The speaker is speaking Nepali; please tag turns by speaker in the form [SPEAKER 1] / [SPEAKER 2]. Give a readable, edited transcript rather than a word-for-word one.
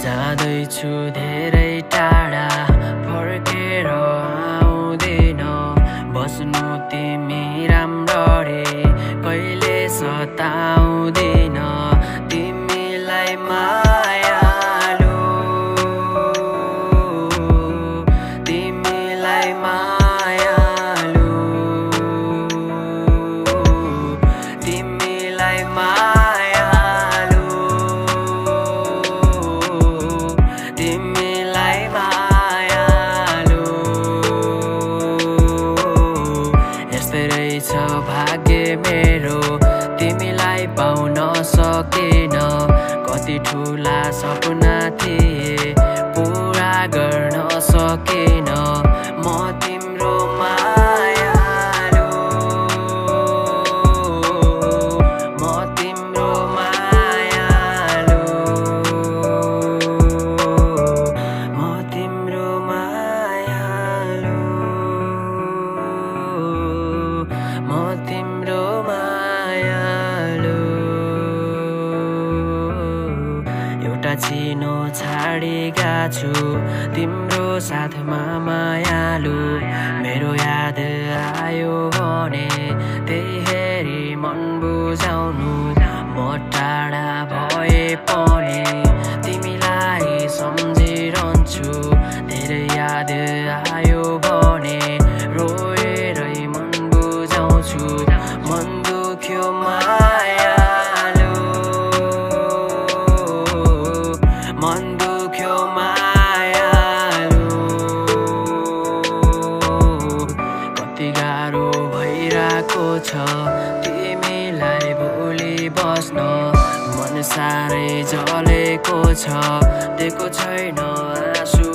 [SPEAKER 1] जाँदैछु धेरै टाढा फर्केर आउँदैन बस्नु तिमी राम्ररी कहिले सताउँदैन तिमीलाई मायालु तिमीलाई मायालु तिमीलाई मायालु तिमीलाई मायालु यस्तै रहेछ भाग्य मेरो तिमीलाई पाउन सकेन कति ठुला सपना थिए पुरा गर्न सकेन म तिम्रो मायालु म तिम्रो मायालु म तिम्रो मायालु म तिम्रो मायालु एउटा चिनो छाडेका छु तिम्रो साथमा मायालु मेरो याद आयो भने त्यही हेरी मन बुझाउनु म टाढा भए पनि तिमीलाई सम्झिरहन्छु धेरै याद आयो भने रोएरै मन बुझाउँछु मन दुख्यो मायालु मन दुख्यो मायालु कति गाह्रो भइरहेको छ तिमीलाई भुली बस्न मन साह्रै जलेको छ दिएको छैन आँसु